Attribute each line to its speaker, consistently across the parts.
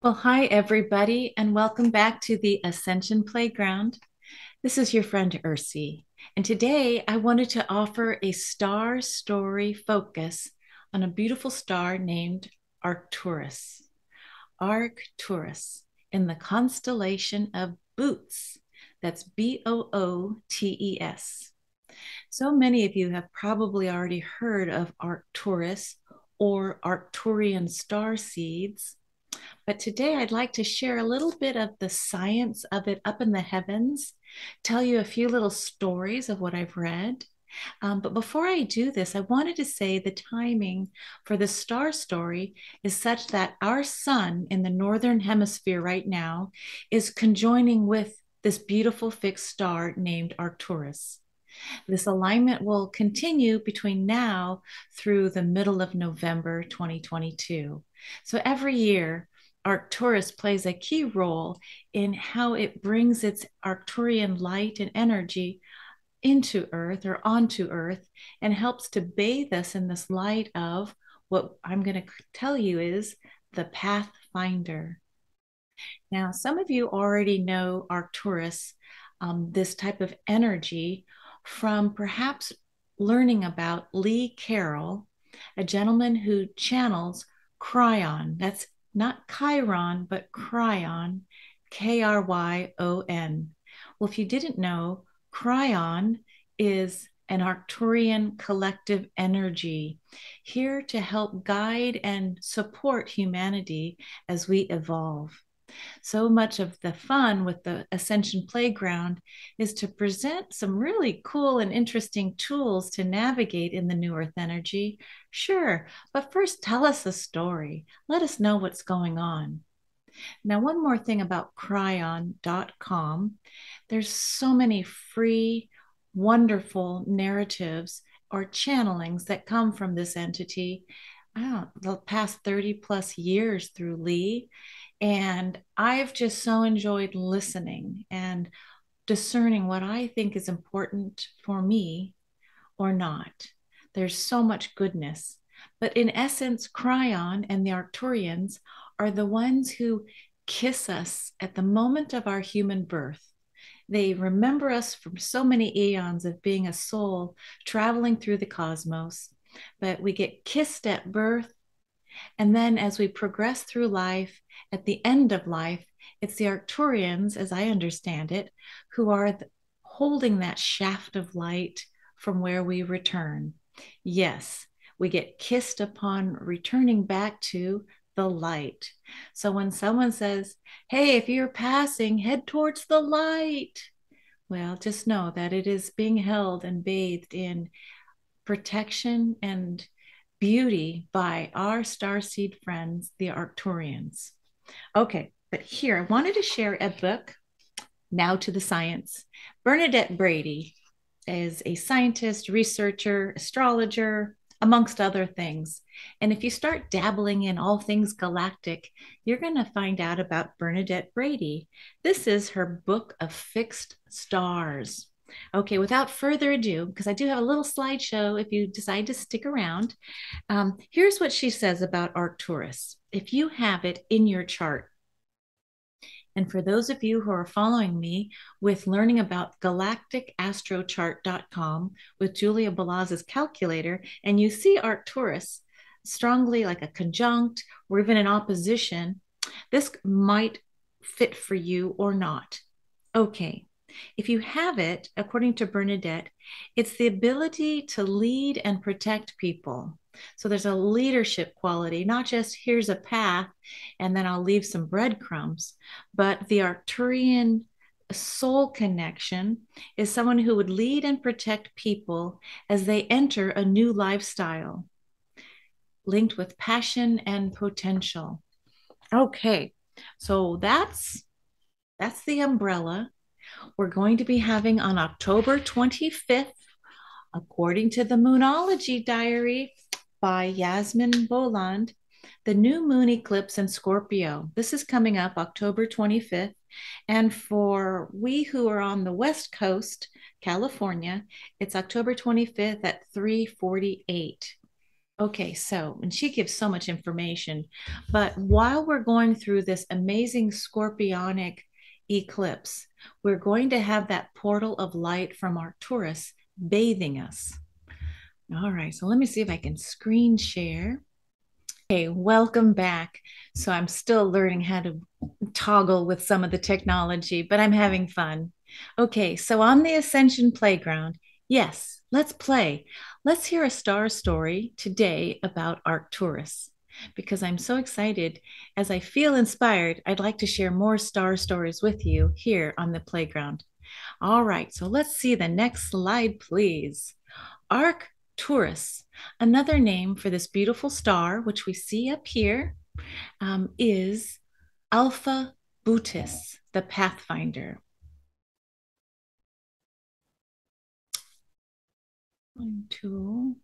Speaker 1: Well, hi, everybody, and welcome back to the Ascension Playground. This is your friend Ursie, and today I wanted to offer a star story focus on a beautiful star named Arcturus. Arcturus in the constellation of Bootes. That's Bootes. So many of you have probably already heard of Arcturus or Arcturian star seeds. But today I'd like to share a little bit of the science of it up in the heavens, tell you a few little stories of what I've read. But before I do this, I wanted to say the timing for the star story is such that our sun in the northern hemisphere right now is conjoining with this beautiful fixed star named Arcturus. This alignment will continue between now through the middle of November 2022. So every year, Arcturus plays a key role in how it brings its Arcturian light and energy into Earth or onto Earth and helps to bathe us in this light of what I'm going to tell you is the Pathfinder. Now, some of you already know Arcturus, this type of energy, from perhaps learning about Lee Carroll, a gentleman who channels Cryon. That's not Chiron, but Cryon, Kryon. Well, if you didn't know, Cryon is an Arcturian collective energy here to help guide and support humanity as we evolve. So much of the fun with the Ascension Playground is to present some really cool and interesting tools to navigate in the new Earth energy. Sure, but first tell us a story. Let us know what's going on. Now, one more thing about cryon.com. There's so many free, wonderful narratives or channelings that come from this entity. The past 30 plus years through Lee. And I've just so enjoyed listening and discerning what I think is important for me or not. There's so much goodness. But in essence, Cryon and the Arcturians are the ones who kiss us at the moment of our human birth. They remember us from so many eons of being a soul traveling through the cosmos. But we get kissed at birth. And then as we progress through life, at the end of life, it's the Arcturians, as I understand it, who are holding that shaft of light from where we return. Yes, we get kissed upon returning back to the light. So when someone says, hey, if you're passing, head towards the light, well, just know that it is being held and bathed in protection and beauty by our starseed friends, the Arcturians. Okay, but here I wanted to share a book, Now to the Science. Bernadette Brady is a scientist, researcher, astrologer, amongst other things. And if you start dabbling in all things galactic, you're going to find out about Bernadette Brady. This is her book of fixed stars. Okay, without further ado, because I do have a little slideshow if you decide to stick around, here's what she says about Arcturus. If you have it in your chart, and for those of you who are following me with learning about galacticastrochart.com with Julia Balaz's calculator, and you see Arcturus strongly like a conjunct or even an opposition, this might fit for you or not. Okay. If you have it, according to Bernadette, it's the ability to lead and protect people. So there's a leadership quality, not just here's a path and then I'll leave some breadcrumbs, but the Arcturian soul connection is someone who would lead and protect people as they enter a new lifestyle linked with passion and potential. Okay, so that's the umbrella we're going to be having on October 25th, according to the Moonology Diary by Yasmin Boland, the new moon eclipse in Scorpio. This is coming up October 25th. And for we who are on the West Coast, California, it's October 25th at 3:48. Okay, so, and she gives so much information. But while we're going through this amazing scorpionic eclipse, we're going to have that portal of light from Arcturus bathing us. All right, so let me see if I can screen share. Okay, welcome back. So I'm still learning how to toggle with some of the technology, but I'm having fun. Okay, so on the Ascension Playground, yes, let's play. Let's hear a star story today about Arcturus because I'm so excited. As I feel inspired, I'd like to share more star stories with you here on the playground. All right, so let's see the next slide, please. Arcturus, another name for this beautiful star, which we see up here, is Alpha Bootes, the Pathfinder. One, two.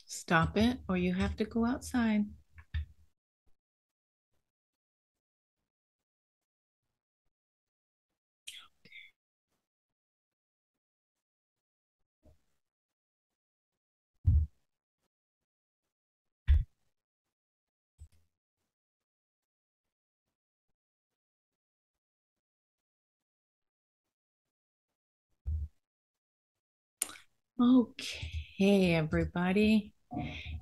Speaker 1: Stop it, or you have to go outside. Okay, everybody,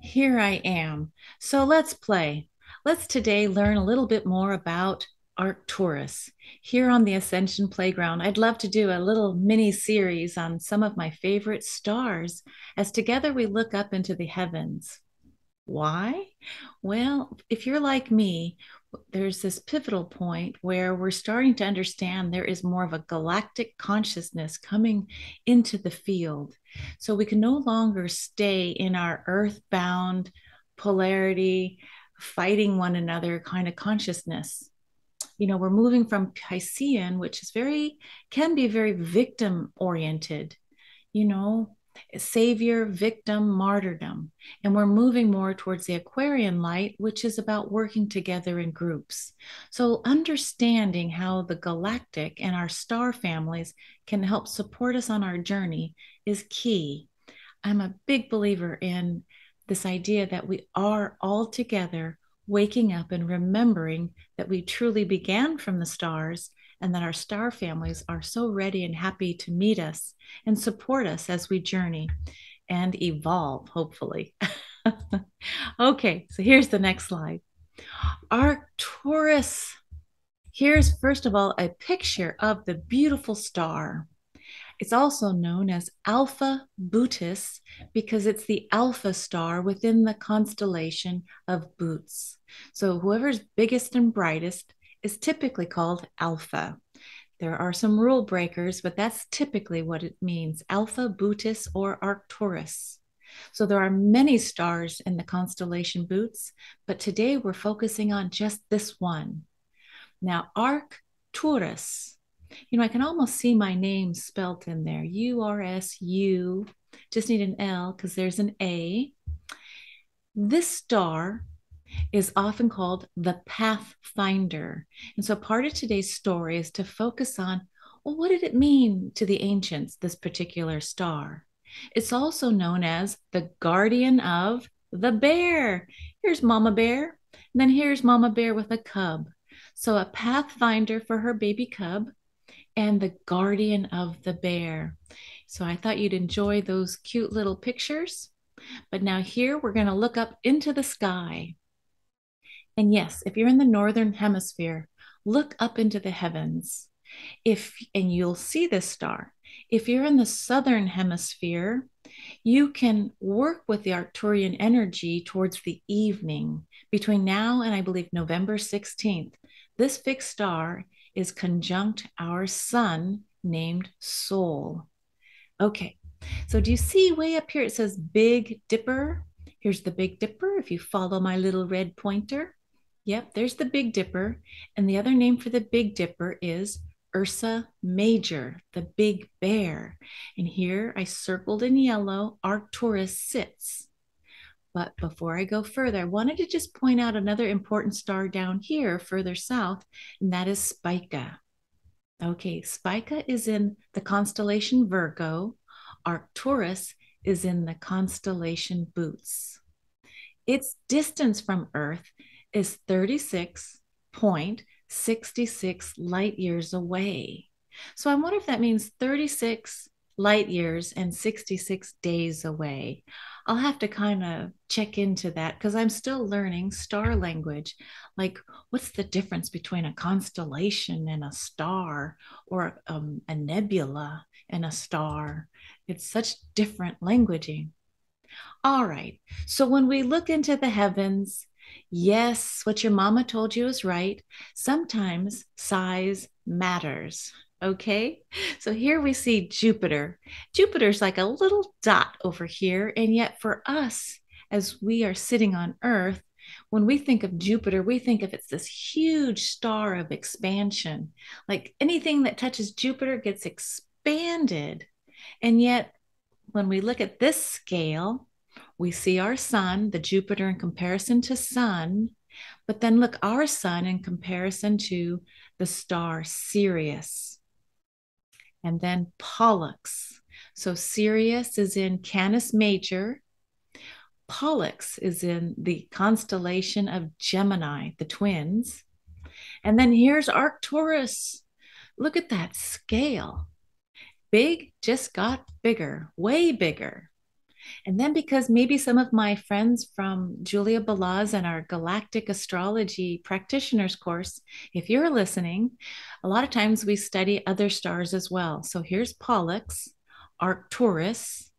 Speaker 1: here I am. So let's play. Let's today learn a little bit more about Arcturus. Here on the Ascension Playground, I'd love to do a little mini series on some of my favorite stars as together we look up into the heavens. Why? Well, if you're like me, there's this pivotal point where we're starting to understand there is more of a galactic consciousness coming into the field. So we can no longer stay in our earthbound polarity, fighting one another kind of consciousness. You know, we're moving from Piscean, which is can be very victim oriented, you know, savior, victim, martyrdom. And we're moving more towards the Aquarian light, which is about working together in groups. So, understanding how the galactic and our star families can help support us on our journey is key. I'm a big believer in this idea that we are all together waking up and remembering that we truly began from the stars and that our star families are so ready and happy to meet us and support us as we journey and evolve, hopefully. Okay, so here's the next slide. Arcturus. Here's, first of all, a picture of the beautiful star. It's also known as Alpha Bootes because it's the alpha star within the constellation of Bootes. So whoever's biggest and brightest is typically called Alpha. There are some rule breakers, but that's typically what it means, Alpha Bootes or Arcturus. So there are many stars in the constellation Bootes, but today we're focusing on just this one. Now, Arcturus. You know, I can almost see my name spelt in there. URSU. Just need an L because there's an A. This star is often called the Pathfinder. And so part of today's story is to focus on, well, what did it mean to the ancients, this particular star? It's also known as the guardian of the bear. Here's Mama Bear. And then here's Mama Bear with a cub. So a pathfinder for her baby cub and the guardian of the bear. So I thought you'd enjoy those cute little pictures. But now here we're going to look up into the sky. And yes, if you're in the northern hemisphere, look up into the heavens. And you'll see this star. If you're in the southern hemisphere, you can work with the Arcturian energy towards the evening between now and I believe November 16th. This fixed star is conjunct our sun named Sol. Okay, so do you see way up here it says Big Dipper? Here's the Big Dipper if you follow my little red pointer. Yep, there's the Big Dipper. And the other name for the Big Dipper is Ursa Major, the big bear. And here I circled in yellow, Arcturus sits. But before I go further, I wanted to just point out another important star down here further south, and that is Spica. Okay, Spica is in the constellation Virgo. Arcturus is in the constellation Bootes. Its distance from Earth is 36.66 light years away. So I wonder if that means 36 light years and 66 days away. I'll have to kind of check into that because I'm still learning star language. Like, what's the difference between a constellation and a star, or a nebula and a star? It's such different languaging. All right. So when we look into the heavens, yes, what your mama told you is right. Sometimes size matters. Okay. So here we see Jupiter. Jupiter's like a little dot over here. And yet for us, as we are sitting on Earth, when we think of Jupiter, we think of it's this huge star of expansion. Like anything that touches Jupiter gets expanded. And yet, when we look at this scale, we see our sun, the Jupiter in comparison to sun, but then look our sun in comparison to the star Sirius, and then Pollux. So Sirius is in Canis Major. Pollux is in the constellation of Gemini, the twins. And then here's Arcturus. Look at that scale. Big just got bigger, way bigger. And then, because maybe some of my friends from Julia Balaz and our Galactic Astrology Practitioners course, if you're listening, a lot of times we study other stars as well. So here's Pollux, Arcturus,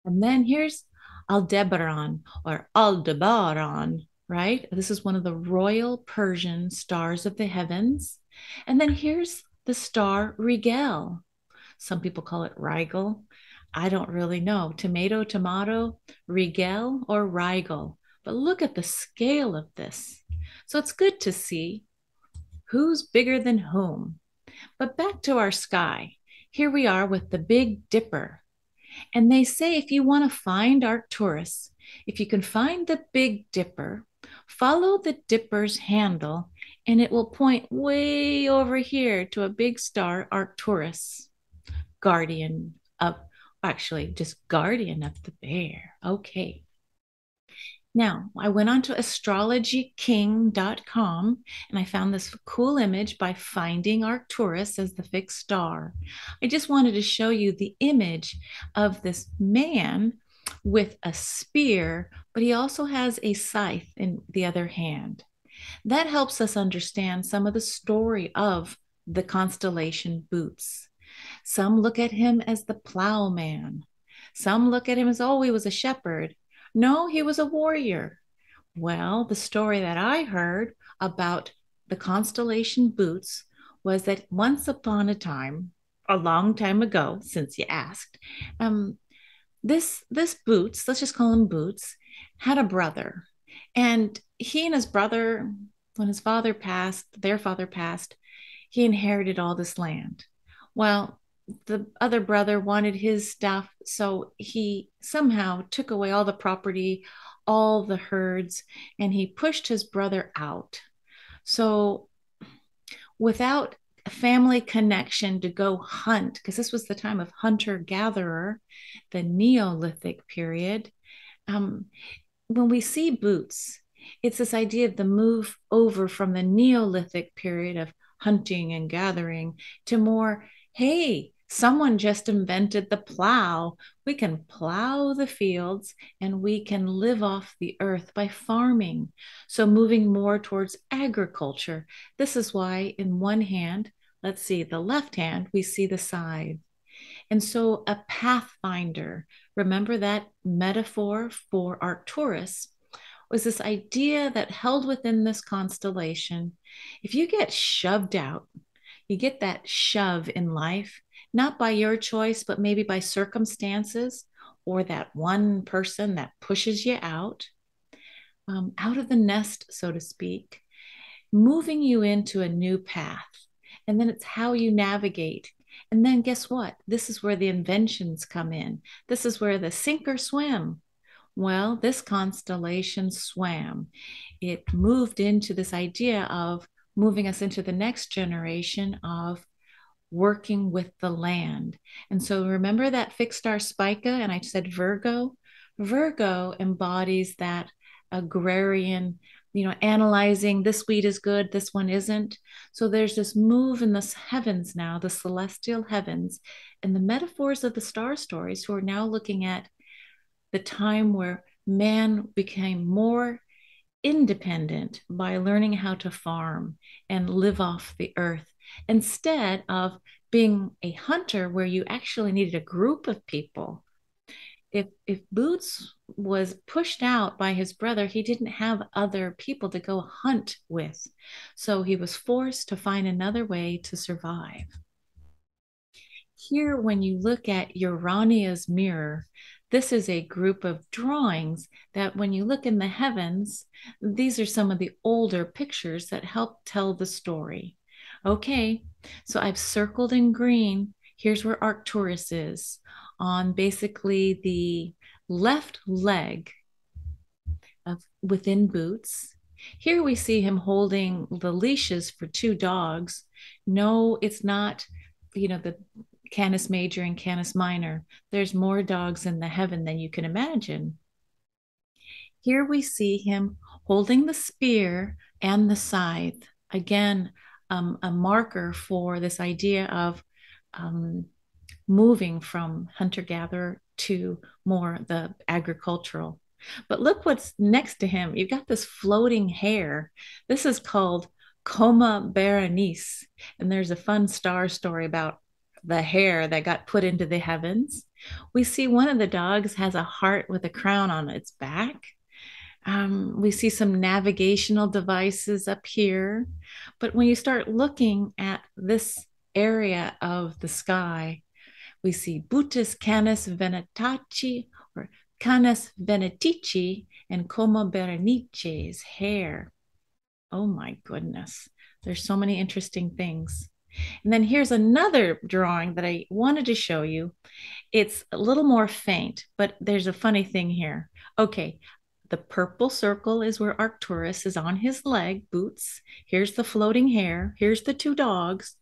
Speaker 1: and then here's Aldebaran or Aldebaran, right? This is one of the royal Persian stars of the heavens. And then here's the star Rigel. Some people call it Rigel. I don't really know. Tomato, tomato, Rigel or Rigel. But look at the scale of this. So it's good to see who's bigger than whom. But back to our sky. Here we are with the Big Dipper. And they say if you want to find Arcturus, if you can find the Big Dipper, follow the dipper's handle and it will point way over here to a big star, Arcturus, guardian of, actually just guardian of the bear. Okay. Now, I went on to astrologyking.com and I found this cool image by finding Arcturus as the fixed star. I just wanted to show you the image of this man with a spear, but he also has a scythe in the other hand. That helps us understand some of the story of the constellation Bootes. Some look at him as the plowman. Some look at him as, oh, he was a shepherd. No, he was a warrior. Well, the story that I heard about the constellation Bootes was that once upon a time, a long time ago, since you asked, this Bootes, let's just call him Bootes, had a brother, and he and his brother, when his father passed, their father passed, he inherited all this land. Well, the other brother wanted his stuff, so he somehow took away all the property, all the herds, and he pushed his brother out. So, without a family connection to go hunt, because this was the time of hunter gatherer, the Neolithic period, when we see Bootes, it's this idea of the move over from the Neolithic period of hunting and gathering to more, hey, someone just invented the plow. We can plow the fields and we can live off the earth by farming. So moving more towards agriculture. This is why in one hand, let's see, the left hand, we see the scythe. And so a pathfinder, remember that metaphor for Arcturus, was this idea that held within this constellation. If you get shoved out, you get that shove in life, not by your choice, but maybe by circumstances or that one person that pushes you out. out of the nest, so to speak, moving you into a new path. And then it's how you navigate. And then guess what? This is where the inventions come in. This is where the sink or swim. Well, this constellation swam. It moved into this idea of moving us into the next generation of working with the land. And so remember that fixed star Spica, and I said Virgo? Virgo embodies that agrarian, analyzing this weed is good, this one isn't. So there's this move in the heavens now, the celestial heavens, and the metaphors of the star stories who are now looking at the time where man became more independent by learning how to farm and live off the earth instead of being a hunter where you actually needed a group of people. If Bootes was pushed out by his brother, he didn't have other people to go hunt with. So he was forced to find another way to survive. Here, when you look at Urania's mirror, this is a group of drawings that when you look in the heavens, these are some of the older pictures that help tell the story. Okay, so I've circled in green. Here's where Arcturus is on basically the left leg of within Bootes. Here we see him holding the leashes for two dogs. No, it's not, the Canis Major and Canis Minor. There's more dogs in the heaven than you can imagine. Here we see him holding the spear and the scythe. Again, a marker for this idea of moving from hunter-gatherer to more the agricultural. But look what's next to him. You've got this floating hair. This is called Coma Berenice. And there's a fun star story about the hair that got put into the heavens. We see one of the dogs has a heart with a crown on its back. We see some navigational devices up here. But when you start looking at this area of the sky, we see Bootes Canis Venetaci or Canis Venetici and Coma Berenice's hair. Oh my goodness. There's so many interesting things. And then here's another drawing that I wanted to show you. It's a little more faint, but there's a funny thing here. Okay, the purple circle is where Arcturus is on his leg, Bootes. Here's the floating hair. Here's the two dogs.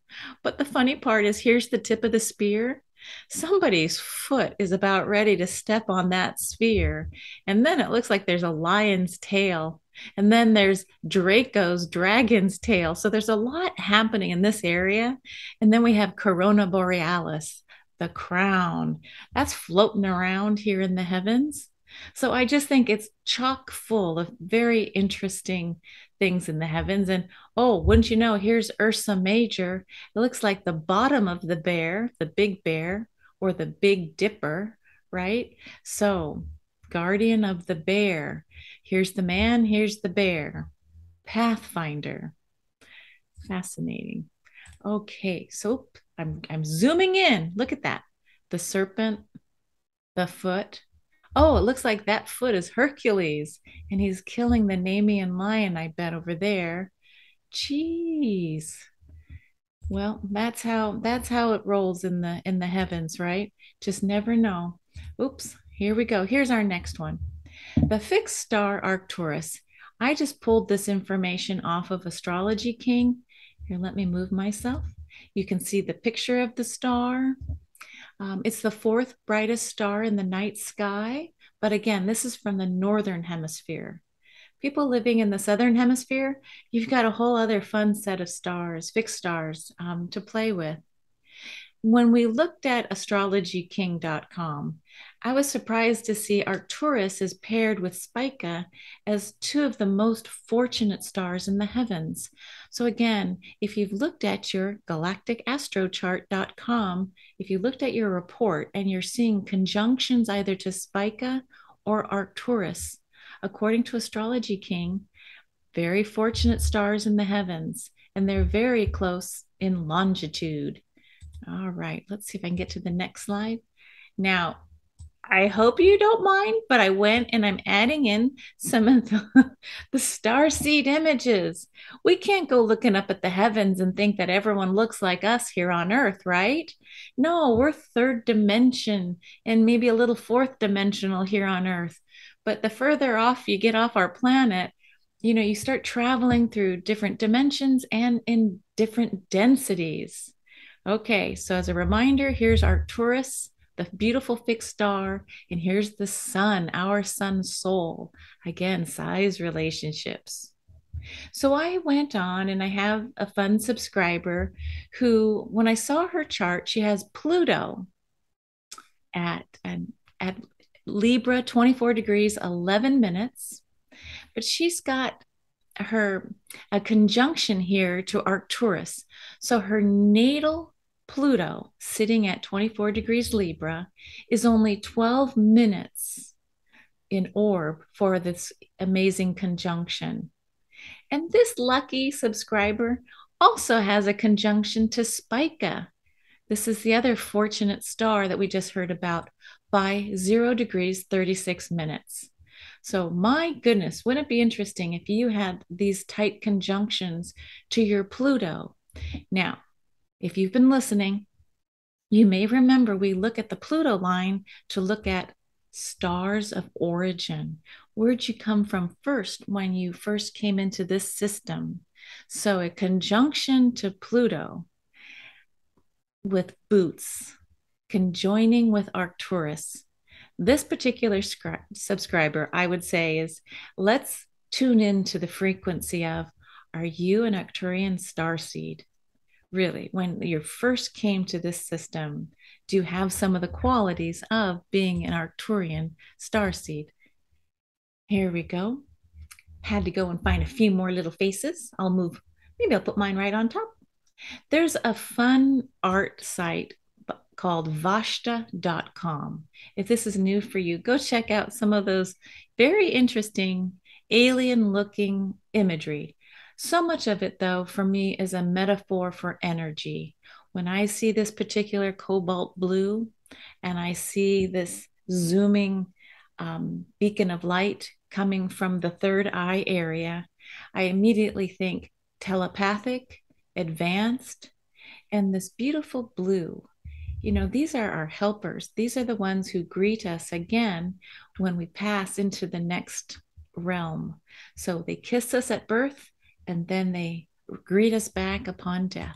Speaker 1: But the funny part is here's the tip of the spear. Somebody's foot is about ready to step on that sphere. And then it looks like there's a lion's tail. And then there's Draco's dragon's tail. So there's a lot happening in this area. And then we have Corona Borealis, the crown. That's floating around here in the heavens. So I just think it's chock full of very interesting things in the heavens. And oh, wouldn't you know, here's Ursa Major. It looks like the bottom of the bear, the big bear, or the Big Dipper, right? So, guardian of the bear. Here's the man, here's the bear. Pathfinder. Fascinating. Okay, so I'm zooming in. Look at that. The serpent, the foot. Oh, it looks like that foot is Hercules, and he's killing the Nemean lion, I bet, over there. Jeez. Well, that's how it rolls in the heavens, right? Just never know. Oops, here we go. Here's our next one. The fixed star Arcturus. I just pulled this information off of Astrology King. Here, let me move myself. You can see the picture of the star. It's the fourth brightest star in the night sky. But again, this is from the northern hemisphere. People living in the southern hemisphere, you've got a whole other fun set of stars, fixed stars to play with. When we looked at astrologyking.com, I was surprised to see Arcturus is paired with Spica as two of the most fortunate stars in the heavens. So again, if you've looked at your galacticastrochart.com, if you looked at your report and you're seeing conjunctions either to Spica or Arcturus, according to Astrology King, very fortunate stars in the heavens, and they're very close in longitude. All right, let's see if I can get to the next slide. Now, I hope you don't mind, but I went and I'm adding in some of the star seed images. We can't go looking up at the heavens and think that everyone looks like us here on Earth, right? No, we're third dimension and maybe a little fourth dimensional here on Earth. But the further off you get off our planet, you start traveling through different dimensions and in different densities. Okay, so as a reminder, here's Arcturus, the beautiful fixed star, and here's the sun, our sun soul. Again, size relationships. So I went on and I have a fun subscriber who, when I saw her chart, she has Pluto at Libra 24 degrees 11 minutes, but she's got her a conjunction here to Arcturus. So her natal Pluto sitting at 24 degrees Libra is only 12 minutes in orb for this amazing conjunction. And this lucky subscriber also has a conjunction to Spica. This is the other fortunate star that we just heard about by 0 degrees 36 minutes. So, my goodness, wouldn't it be interesting if you had these tight conjunctions to your Pluto? Now, if you've been listening, you may remember we look at the Pluto line to look at stars of origin. Where'd you come from first when you first came into this system? So, a conjunction to Pluto with Bootes, conjoining with Arcturus. This particular subscriber, I would say, is let's tune into the frequency of, are you an Arcturian starseed? Really, when you first came to this system, do you have some of the qualities of being an Arcturian starseed? Here we go. Had to go and find a few more little faces. Maybe I'll put mine right on top. There's a fun art site called Vashta.com. If this is new for you, go check out some of those very interesting alien looking imagery. So much of it, though, for me is a metaphor for energy. When I see this particular cobalt blue and I see this zooming beacon of light coming from the third eye area, I immediately think telepathic, advanced, and this beautiful blue. These are our helpers. These are the ones who greet us again when we pass into the next realm. So they kiss us at birth and then they greet us back upon death.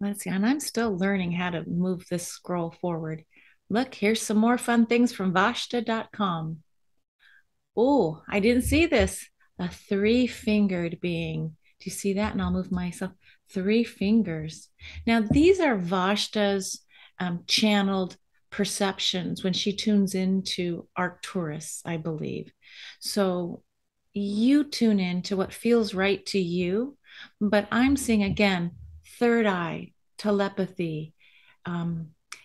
Speaker 1: Let's see, and I'm still learning how to move this scroll forward. Look, here's some more fun things from Vashta.com. Oh, I didn't see this. A three-fingered being. Do you see that? And I'll move myself. 3 fingers. Now, these are Vashta's channeled perceptions when she tunes into Arcturus, I believe. So you tune in to what feels right to you. But I'm seeing again, third eye, telepathy,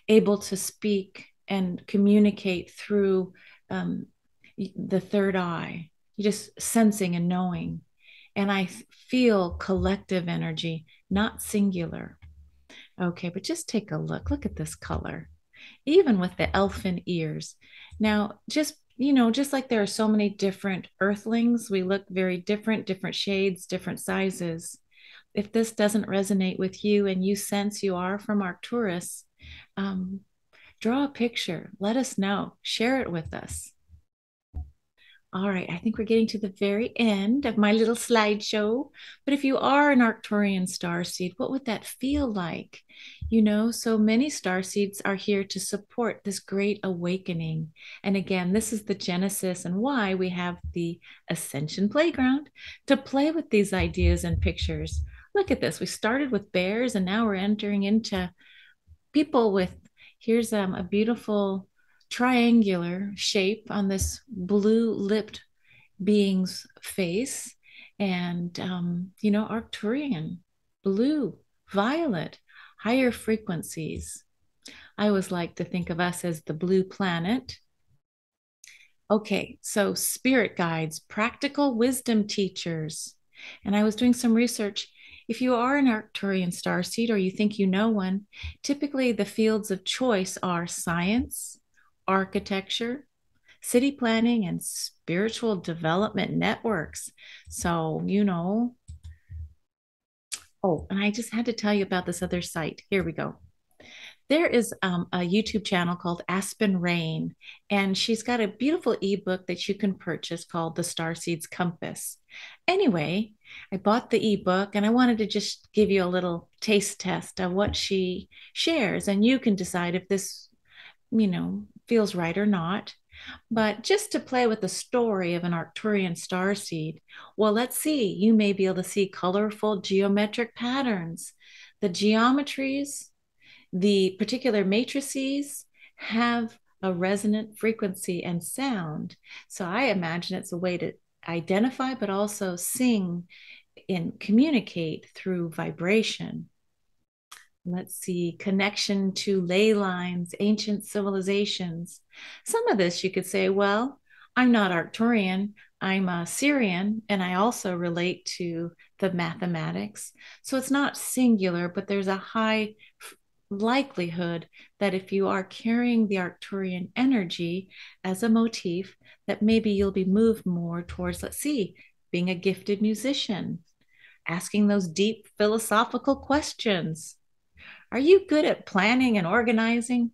Speaker 1: able to speak and communicate through the third eye. You're just sensing and knowing. And I feel collective energy, not singular. Okay, but just take a look. Look at this color, even with the elfin ears. Now, just like there are so many different earthlings, we look very different, different shades, different sizes. If this doesn't resonate with you and you sense you are from Arcturus, draw a picture. Let us know. Share it with us. All right, I think we're getting to the very end of my little slideshow. But if you are an Arcturian starseed, what would that feel like? So many starseeds are here to support this great awakening. And again, this is the genesis and why we have the Ascension Playground to play with these ideas and pictures. Look at this. We started with bears and now we're entering into people with, here's a beautiful triangular shape on this blue-lipped being's face, and Arcturian, blue, violet, higher frequencies. I always like to think of us as the blue planet. Okay, so spirit guides, practical wisdom teachers. And I was doing some research. If you are an Arcturian starseed or you think you know one, typically the fields of choice are science, architecture, city planning, and spiritual development networks. So, oh, and I just had to tell you about this other site. Here we go. There is a YouTube channel called Aspen Rain, and she's got a beautiful ebook that you can purchase called The Starseeds Compass. Anyway, I bought the ebook and I wanted to just give you a little taste test of what she shares, and you can decide if this, feels right or not. But just to play with the story of an Arcturian starseed, well, let's see. You may be able to see colorful geometric patterns. The geometries, the particular matrices have a resonant frequency and sound. So I imagine it's a way to identify, but also sing and communicate through vibration. Let's see, connection to ley lines, ancient civilizations. Some of this you could say, well, I'm not Arcturian, I'm a Syrian, and I also relate to the mathematics. So it's not singular, but there's a high likelihood that if you are carrying the Arcturian energy as a motif, that maybe you'll be moved more towards, let's see, being a gifted musician, asking those deep philosophical questions. Are you good at planning and organizing?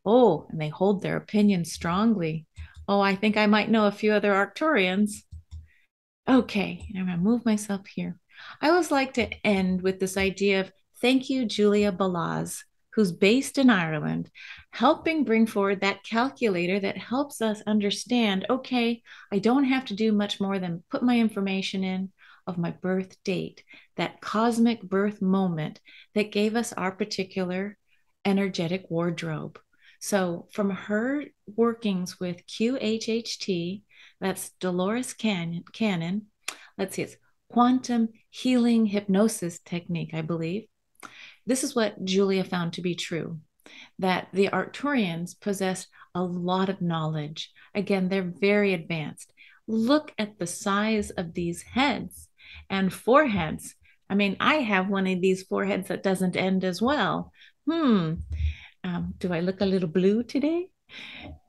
Speaker 1: Oh, and they hold their opinions strongly. Oh, I think I might know a few other Arcturians. Okay, I'm going to move myself here. I always like to end with this idea of thank you, Julia Balaz, who's based in Ireland, helping bring forward that calculator that helps us understand, okay, I don't have to do much more than put my information in of my birth date, that cosmic birth moment that gave us our particular energetic wardrobe. So from her workings with QHHT, that's Dolores Cannon. Let's see, it's quantum healing hypnosis technique, I believe. This is what Julia found to be true, that the Arcturians possess a lot of knowledge. Again, they're very advanced. Look at the size of these heads and foreheads. I mean, I have one of these foreheads that doesn't end as well. Do I look a little blue today?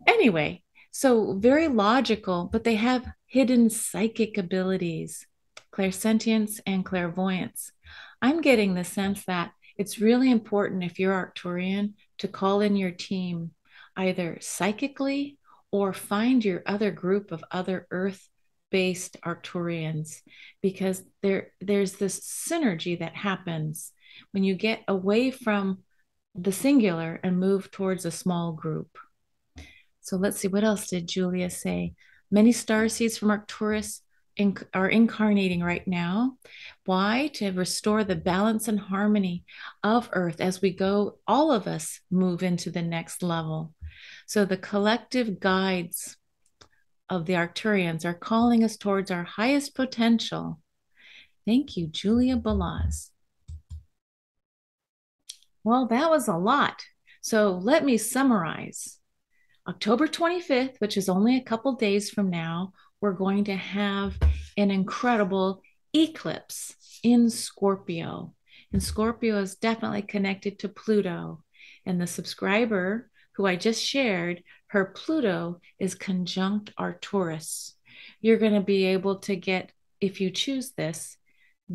Speaker 1: Anyway, so very logical, but they have hidden psychic abilities, clairsentience and clairvoyance. I'm getting the sense that it's really important if you're Arcturian to call in your team either psychically or find your other group of other Earth-based Arcturians, because there's this synergy that happens when you get away from the singular and move towards a small group. So let's see, what else did Julia say? Many star seeds from Arcturus are incarnating right now. Why? To restore the balance and harmony of Earth as we go, all of us move into the next level. So the collective guides of the Arcturians are calling us towards our highest potential. Thank you, Julia Balaz. Well, that was a lot. So let me summarize. October 25th, which is only a couple days from now, we're going to have an incredible eclipse in Scorpio. And Scorpio is definitely connected to Pluto. And the subscriber who I just shared, her Pluto is conjunct Arcturus. You're going to be able to get, if you choose this,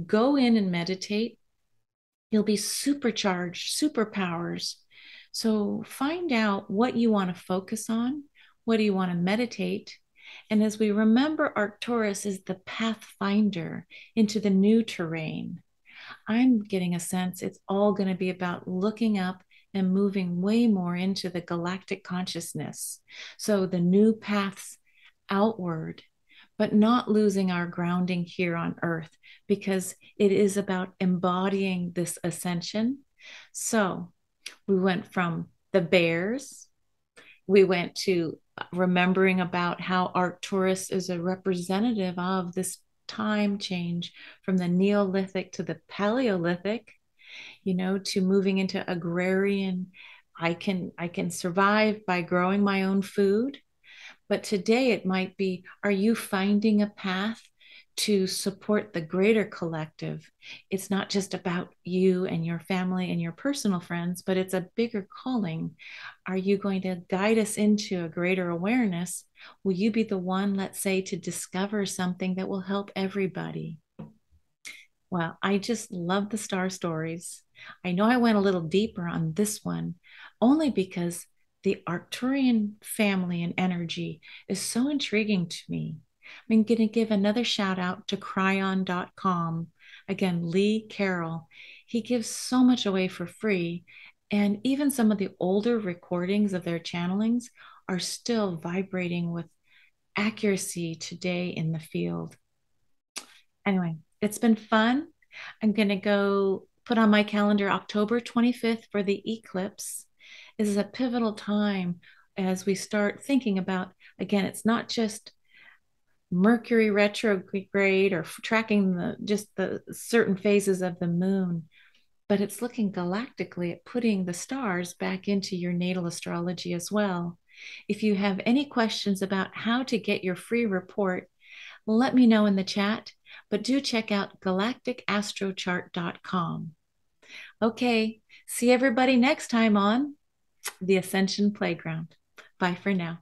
Speaker 1: go in and meditate. You'll be supercharged, superpowers. So find out what you want to focus on. What do you want to meditate? And as we remember, Arcturus is the pathfinder into the new terrain. I'm getting a sense it's all going to be about looking up and moving way more into the galactic consciousness. So the new paths outward, but not losing our grounding here on Earth, because it is about embodying this ascension. So we went from the bears, we went to remembering about how Arcturus is a representative of this time change from the Neolithic to the Paleolithic, to moving into agrarian. I can survive by growing my own food. But today it might be, are you finding a path to support the greater collective. It's not just about you and your family and your personal friends, but it's a bigger calling. Are you going to guide us into a greater awareness? Will you be the one, let's say, to discover something that will help everybody? Well, I just love the star stories. I know I went a little deeper on this one only because the Arcturian family and energy is so intriguing to me. I'm going to give another shout out to cryon.com. Again, Lee Carroll. He gives so much away for free. And even some of the older recordings of their channelings are still vibrating with accuracy today in the field. Anyway, it's been fun. I'm going to go put on my calendar October 25th for the eclipse. This is a pivotal time as we start thinking about, again, it's not just Mercury retrograde or tracking the certain phases of the moon, but it's looking galactically at putting the stars back into your natal astrology as well. If you have any questions about how to get your free report, let me know in the chat, but do check out galacticastrochart.com. Okay, see everybody next time on the Ascension Playground. Bye for now.